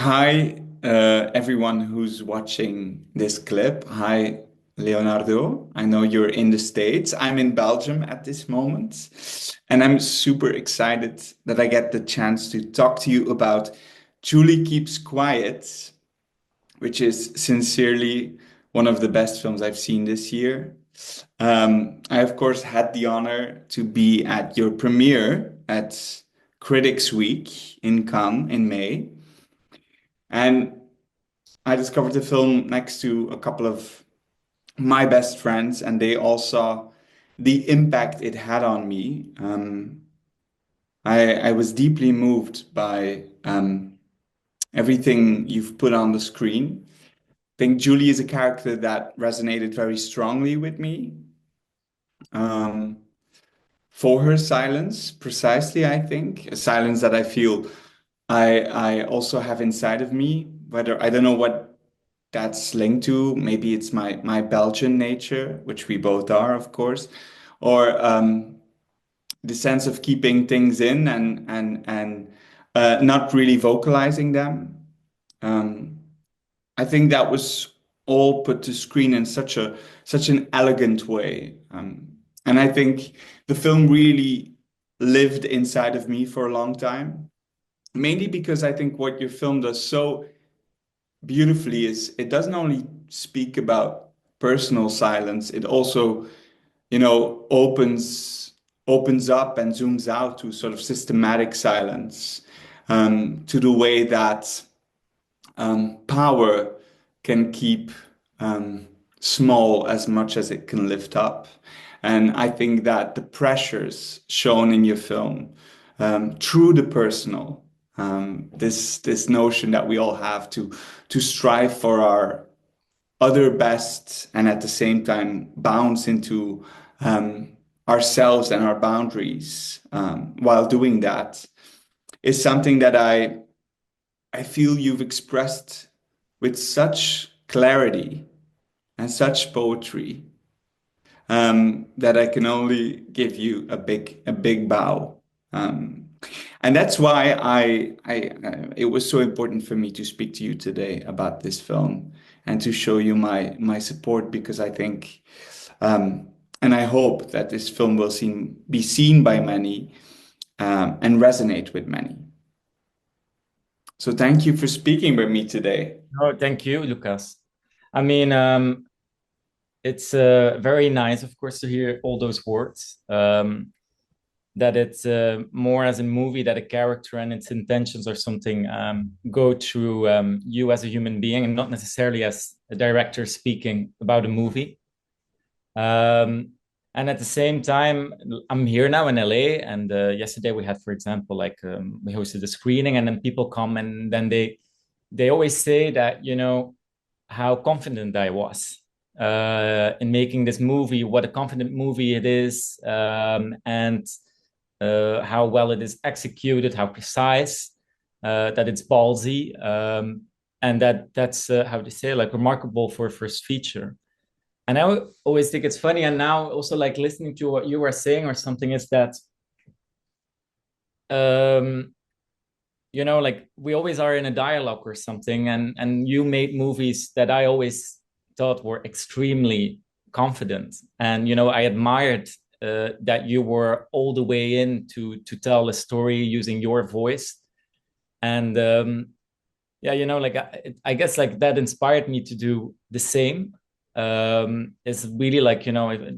Hi, everyone who's watching this clip. Hi, Leonardo. I know you're in the States. I'm in Belgium at this moment, and I'm super excited that I get the chance to talk to you about Julie Keeps Quiet, which is sincerely one of the best films I've seen this year. I, of course, had the honor to be at your premiere at Critics Week in Cannes in May. And I discovered the film next to a couple of my best friends, and they all saw the impact it had on me. I was deeply moved by everything you've put on the screen. I think Julie is a character that resonated very strongly with me um, for her silence, precisely, I think, a silence that I feel I also have inside of me. Whether I don't know what that's linked to. Maybe it's my Belgian nature, which we both are, of course, or the sense of keeping things in and not really vocalizing them. Um, I think that was all put to screen in such an elegant way, and I think the film really lived inside of me for a long time. Mainly because I think what your film does so beautifully is it doesn't only speak about personal silence, it also, opens up and zooms out to sort of systematic silence, to the way that power can keep small as much as it can lift up. And I think that the pressures shown in your film, through the personal, this notion that we all have to strive for our other best and at the same time bounce into ourselves and our boundaries while doing that is something that I feel you've expressed with such clarity and such poetry, that I can only give you a big bow. Um, and that's why it was so important for me to speak to you today about this film and to show you my support because I think, and I hope that this film will be seen by many, and resonate with many. So thank you for speaking with me today. Oh, thank you, Lucas. I mean, it's very nice, of course, to hear all those words. That it's more as a movie that a character and its intentions or something go through you as a human being and not necessarily as a director speaking about a movie. And at the same time, I'm here now in LA, and yesterday we had, for example, we hosted a screening, and then people come and then they always say that how confident I was in making this movie, what a confident movie it is, and how well it is executed, how precise, that it's ballsy, and that's how they say, like, remarkable for a first feature. And I always think it's funny, and now also like listening to what you were saying or something is that, um, like we always are in a dialogue or something, and you made movies that I always thought were extremely confident, and I admired that you were all the way in to tell a story using your voice, and yeah, like I guess like that inspired me to do the same. It's really like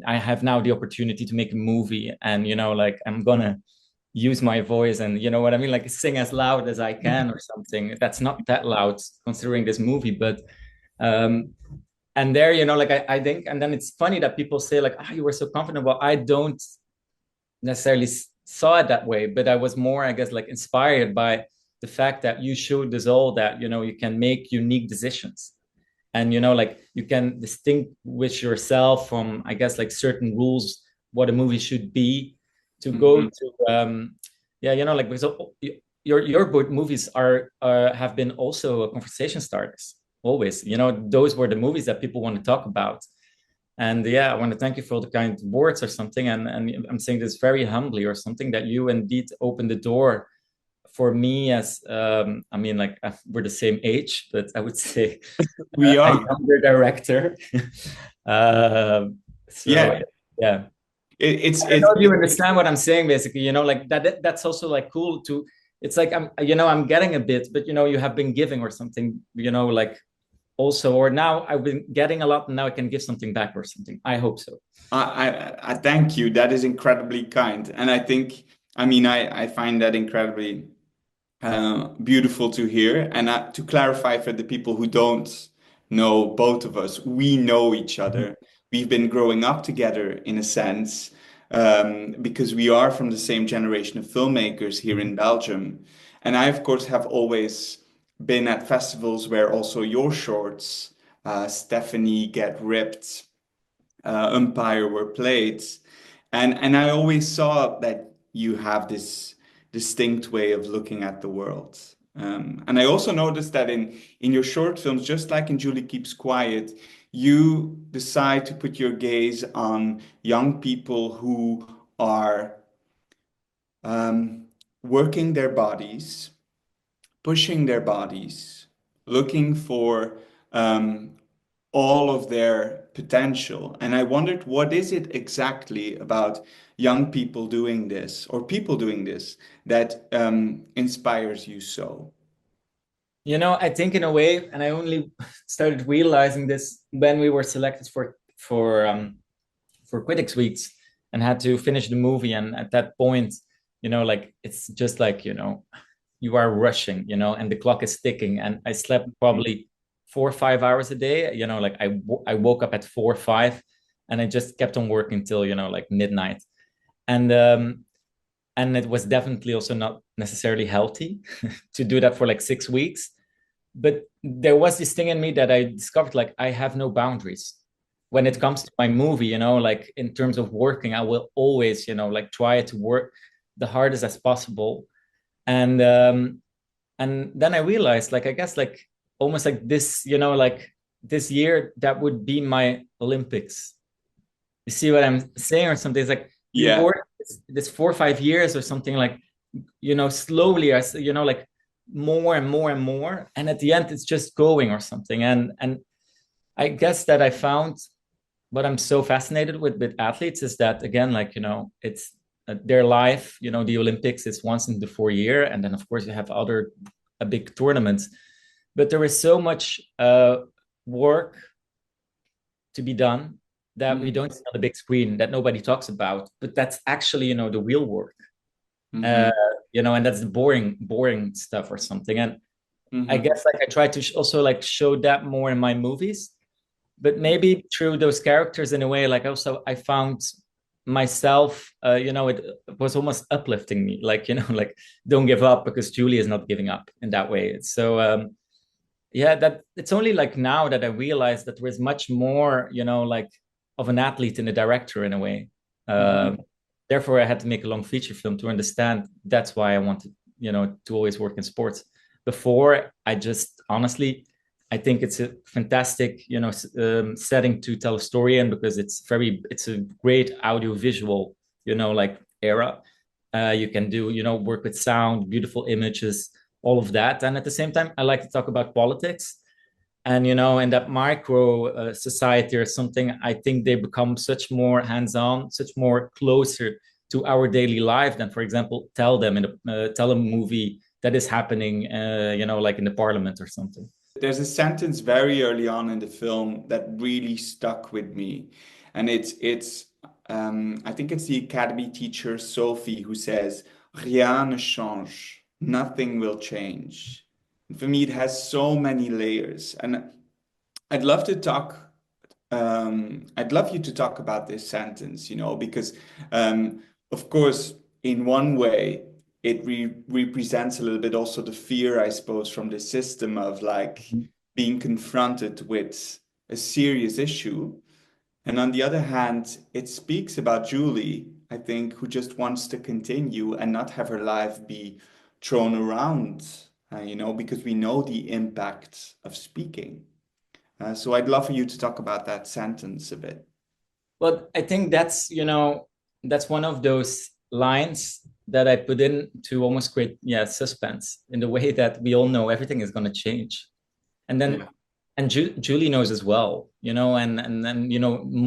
I have now the opportunity to make a movie, and like I'm gonna use my voice and you know what I mean, like sing as loud as I can or something. That's not that loud considering this movie, but um and there, like I think, and then it's funny that people say like, you were so confident. Well, I don't necessarily saw it that way, but I was more, I guess, like inspired by the fact that you showed us all that you can make unique decisions, and like you can distinguish yourself from, I guess, like certain rules what a movie should be, to go Mhm. to yeah, like because your book movies are have been also conversation starters always. Those were the movies that people want to talk about. And yeah, I want to thank you for the kind words or something, and I'm saying this very humbly or something, that you indeed opened the door for me, as I mean, like we're the same age, but I would say We a are. younger director. So Yeah. yeah, It's I don't know if you it, understand what I'm saying, basically, like that's also like cool to, it's like I'm getting a bit, but you have been giving or something, like also, or now I've been getting a lot and now I can give something back or something. I hope so. I thank you. That is incredibly kind. And I think, I mean, I find that incredibly beautiful to hear. And to clarify for the people who don't know both of us, we know each other. We've been growing up together in a sense, because we are from the same generation of filmmakers here in Belgium. And I, of course, have always been at festivals where also your shorts, Stephanie Get Ripped, Umpire were played. And I always saw that you have this distinct way of looking at the world. And I also noticed that in your short films, just like in Julie Keeps Quiet, you decide to put your gaze on young people who are um, working their bodies, pushing their bodies, looking for all of their potential. And I wondered, what is it exactly about young people doing this or people doing this that inspires you so? I think in a way, and I only started realizing this when we were selected for Critics Weeks and had to finish the movie. And at that point, like it's just like you are rushing, and the clock is ticking. And I slept probably 4 or 5 hours a day. Like I woke up at 4 or 5, and I just kept on working till like midnight. And it was definitely also not necessarily healthy to do that for like 6 weeks. But there was this thing in me that I discovered, like I have no boundaries when it comes to my movie. Like in terms of working, I will always like try to work the hardest as possible. And um and then I realized, like, I guess, like almost like this, like this year that would be my Olympics. You see what I'm saying or something? It's like you Yeah. work this 4 or 5 years or something, like slowly, as like more and more and more, and at the end it's just going or something. And I guess that I found what I'm so fascinated with athletes is that, again, like it's their life. The Olympics is once in the 4 year, and then of course you have other big tournaments, but there is so much work to be done that we Mm-hmm. don't see on the big screen, that nobody talks about, but that's actually the real work. Mm-hmm. uh and that's the boring stuff or something. And I Mm-hmm. guess, like, I try to also like show that more in my movies, but maybe through those characters in a way. Like, also I found myself, it was almost uplifting me, like like, don't give up, because Julie is not giving up in that way. So yeah, that it's only like now that I realize that there is much more, like, of an athlete and a director in a way. Mm-hmm. um Therefore I had to make a long feature film to understand. That's why I wanted to always work in sports. Before, I just honestly, I think it's a fantastic setting to tell a story in, because it's a great audio visual like era. You can do work with sound, beautiful images, all of that. And at the same time, I like to talk about politics. And in that micro society or something, I think they become such more hands-on, such more closer to our daily life than, for example, tell a movie that is happening like in the parliament or something. There's a sentence very early on in the film that really stuck with me, and it's I think it's the academy teacher Sophie who says, "Rien ne change, nothing will change." And for me, it has so many layers, and I'd love to talk. I'd love you to talk about this sentence, because, of course, in one way, it represents a little bit also the fear, I suppose, from the system of like being confronted with a serious issue. And on the other hand, it speaks about Julie, I think, who just wants to continue and not have her life be thrown around, because we know the impact of speaking. So I'd love for you to talk about that sentence a bit. Well, I think that's one of those lines that I put in to almost create, suspense in the way that we all know everything is going to change. And then, Yeah. and Julie knows as well, and then,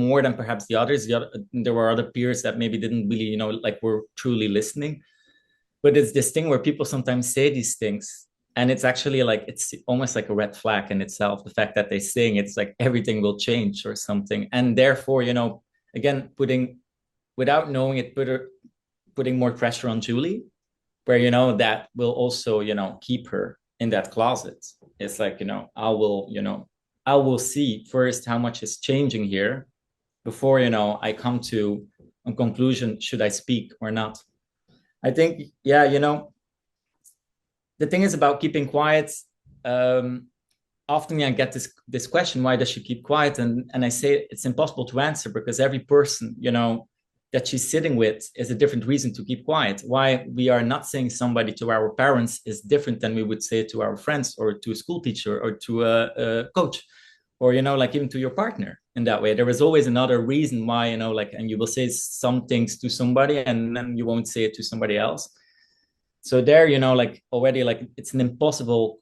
more than perhaps the others, there were other peers that maybe didn't really, like were truly listening. But it's this thing where people sometimes say these things, and it's actually like, it's almost like a red flag in itself. The fact that they sing, it's like everything will change or something. And therefore, again, without knowing it, putting more pressure on Julie, where, that will also, keep her in that closet. It's like, I will see first how much is changing here before, I come to a conclusion, should I speak or not? I think, the thing is about keeping quiet. Often I get this question, why does she keep quiet? And I say it's impossible to answer, because every person, that she's sitting with is a different reason to keep quiet. Why we are not saying somebody to our parents is different than we would say to our friends or to a school teacher or to a coach, or, like even to your partner in that way. There is always another reason why, and you will say some things to somebody and then you won't say it to somebody else. So there, like already, like it's an impossible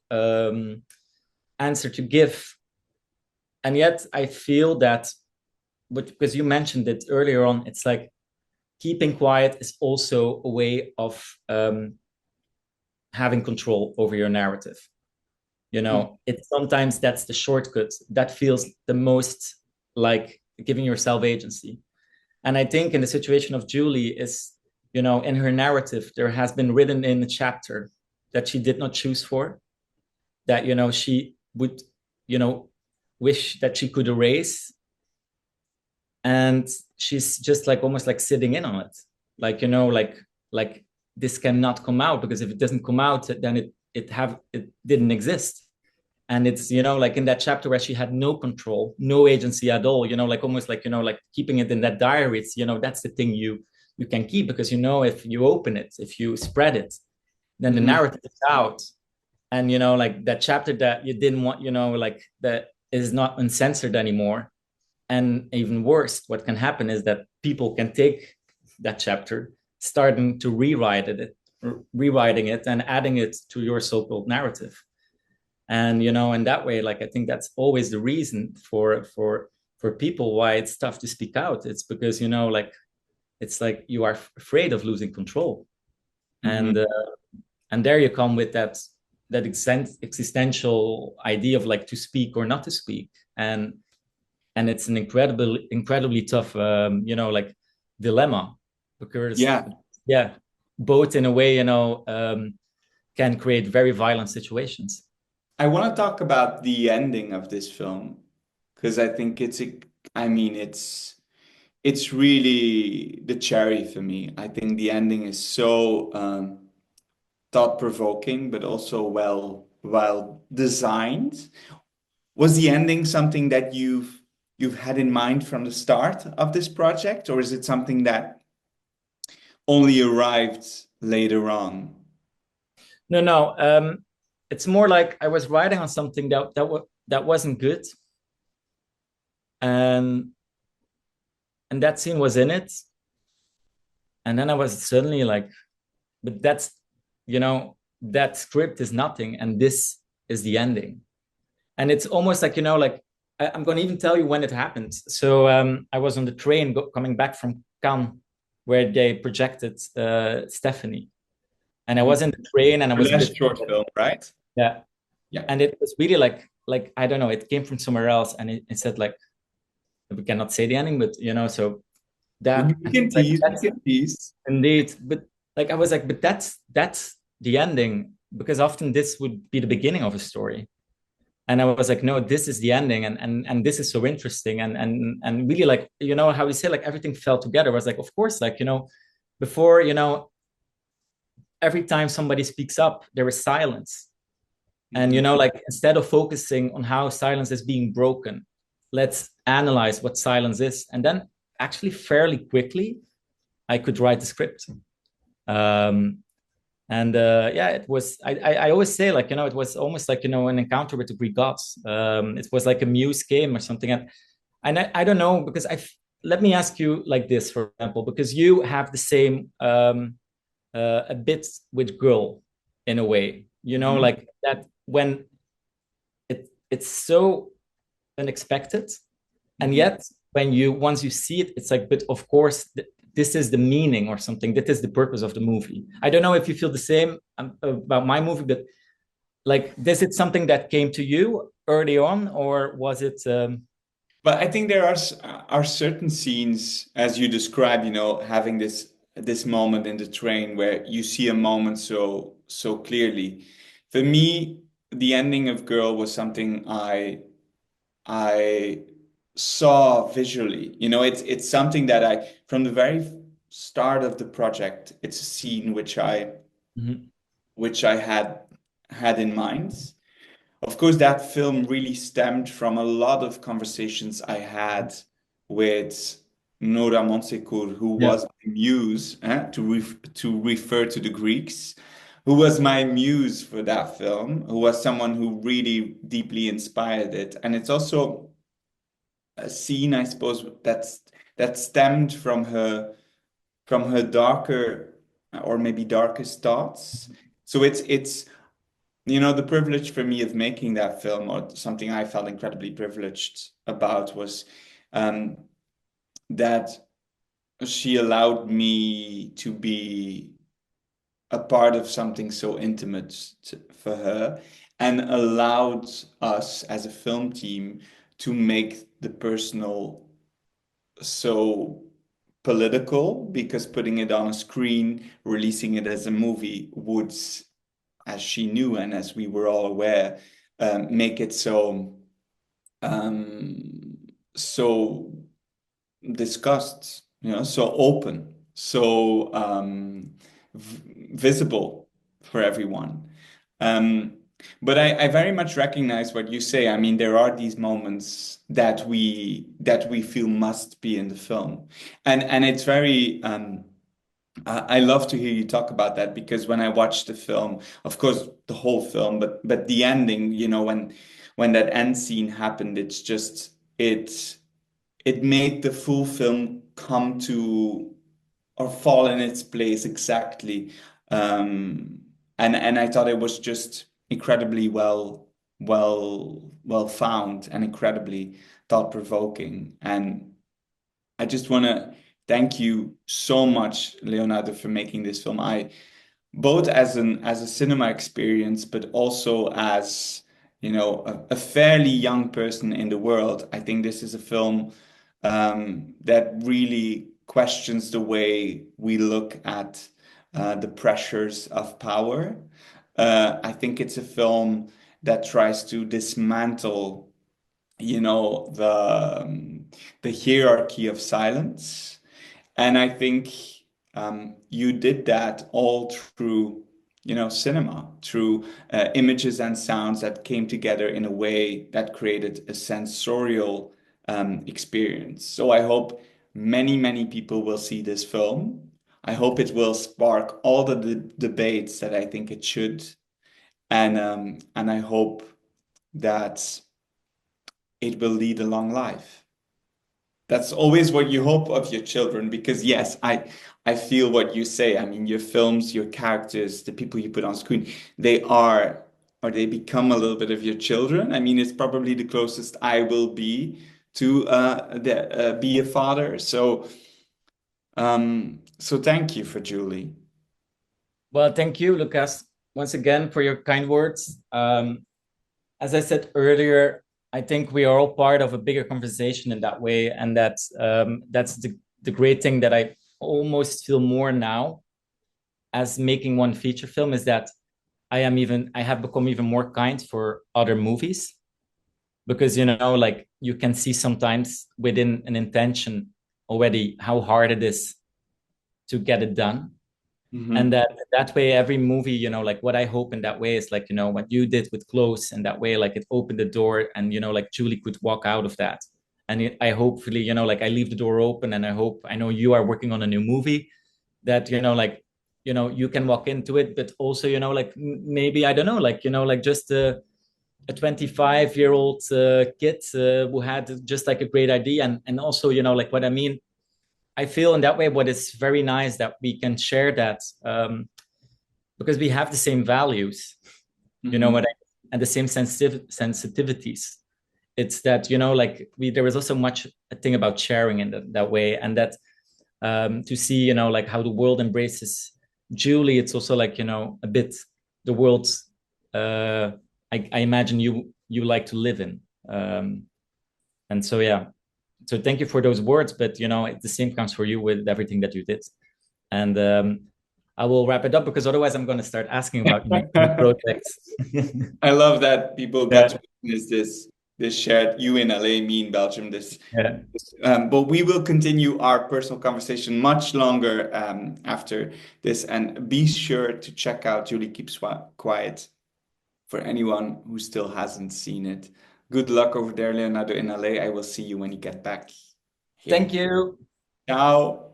answer to give. And yet I feel that, but because you mentioned it earlier on, it's like keeping quiet is also a way of having control over your narrative. It's sometimes that's the shortcut that feels the most like giving yourself agency. And I think in the situation of Julie is, in her narrative, there has been written in a chapter that she did not choose for, that, she would, wish that she could erase. And she's just like almost like sitting in on it. Like, like this cannot come out, because if it doesn't come out, then it didn't exist. And it's, like in that chapter where she had no control, no agency at all, like almost like, like keeping it in that diary, it's, that's the thing you can keep, because, if you open it, if you spread it, then the narrative is out. And, like that chapter that you didn't want, like that is not uncensored anymore. And even worse, what can happen is that people can take that chapter, starting to rewriting it and adding it to your so-called narrative. And, in that way, like, I think that's always the reason for people why it's tough to speak out. It's because, like, it's like you are afraid of losing control. And there you come with that existential idea of like to speak or not to speak. And it's an incredibly tough, like dilemma, because both in a way, can create very violent situations. I want to talk about the ending of this film, because I think it's really the cherry for me. I think the ending is so thought-provoking, but also well designed. Was the ending something that you've had in mind from the start of this project, or is it something that only arrived later on? No. It's more like I was writing on something that wasn't good, and that scene was in it, and then I was suddenly like, but that's, that script is nothing, and this is the ending. And it's almost like, like I'm going to even tell you when it happened. So I was on the train coming back from Cannes, where they projected Stephanie, and I was in the train, and I was a bit short film, right? Yeah. Yeah. And it was really like I don't know, it came from somewhere else, and it said like, we cannot say the ending, but so that You can tease, you can tease. Indeed. But like I was like, but that's the ending, because often this would be the beginning of a story. And I was like, no, this is the ending, and this is so interesting, and really, like, how we say, like, everything fell together. I was like, of course, like, before, every time somebody speaks up, there is silence. And, like, instead of focusing on how silence is being broken, let's analyze what silence is. And then actually fairly quickly, I could write the script. It was, I always say, like, it was almost like, an encounter with the Greek gods. It was like a muse came or something. And I don't know, because let me ask you like this, for example, because you have the same a bit with girl in a way, you know, Mhm. like that when it's so unexpected, and Mhm. yet when you once you see it, it's like, but of course this is the meaning or something. That is the purpose of the movie. I don't know if you feel the same about my movie, but like, this is something that came to you early on, or was it? But I think there are certain scenes, as you describe, having this moment in the train where you see a moment so clearly. For me, the ending of Girl was something I saw visually. It's something that from the very start of the project, it's a scene Mhm. which I had in mind. Of course, that film really stemmed from a lot of conversations I had with Nora Monsecour, who Yeah. was my muse, to refer to the Greeks, who was my muse for that film, who was someone who really deeply inspired it. And it's also a scene, I suppose, that stemmed from her darker or maybe darkest thoughts. So it's the privilege for me of making that film, or something I felt incredibly privileged about, was um, that she allowed me to be a part of something so intimate for her, and allowed us as a film team to make the personal so political, because putting it on a screen, releasing it as a movie would, as she knew and as we were all aware, make it um, so discussed, so open, so visible for everyone. Um, but I very much recognize what you say. I mean, there are these moments that we feel must be in the film, and it's very. I love to hear you talk about that, because when I watched the film, of course, the whole film, but the ending, when that end scene happened, it made the full film come to, or fall in its place exactly. Um, and I thought it was just incredibly well found, and incredibly thought-provoking. And I just want to thank you so much, Leonardo, for making this film. Both as a cinema experience, but also as, a fairly young person in the world. I think this is a film that really questions the way we look at the pressures of power. I think it's a film that tries to dismantle, the hierarchy of silence. And I think you did that all through, cinema, through images and sounds that came together in a way that created a sensorial experience. So I hope many, many people will see this film. I hope it will spark all the debates that I think it should. And I hope that it will lead a long life. That's always what you hope of your children, because yes, I feel what you say. I mean, your films, your characters, the people you put on screen, they are, or they become a little bit of your children. I mean, it's probably the closest I will be to be a father. So thank you for Julie. Well, thank you, Lucas, once again for your kind words. As I said earlier, I think we are all part of a bigger conversation in that way, and that's the great thing that I almost feel more now as making one feature film, is that I have become even more kind for other movies, because like, you can see sometimes within an intention already how hard it is to get it done. And Hmm. that way, every movie, like, what I hope in that way is, like, what you did with Close, and that way, like, it opened the door, and like, Julie could walk out of that. And I hopefully, like, I leave the door open, and I know you are working on a new movie that, like, you can walk into it, but also, like, maybe, I don't know, like, like, just a 25-year-old kid who had just like a great idea. And also, like, what I mean, I feel in that way what is very nice that we can share that, because we have the same values, you know what Hmm. I and the same sensitivities. It's that, you know, like there is also much a thing about sharing in that way, and that to see, you know, like how the world embraces Julie. It's also like, you know, a bit the world uh, I imagine you like to live in. And so yeah, so thank you for those words. But you know, the same comes for you with everything that you did. And I will wrap it up because otherwise I'm going to start asking about new projects. I love that people got Yeah, to witness this shared you in LA, me in Belgium. yeah. But we will continue our personal conversation much longer after this, and be sure to check out Julie Keeps Quiet for anyone who still hasn't seen it. Good luck over there, Leonardo, in LA. I will see you when you get back here. Thank you. Ciao.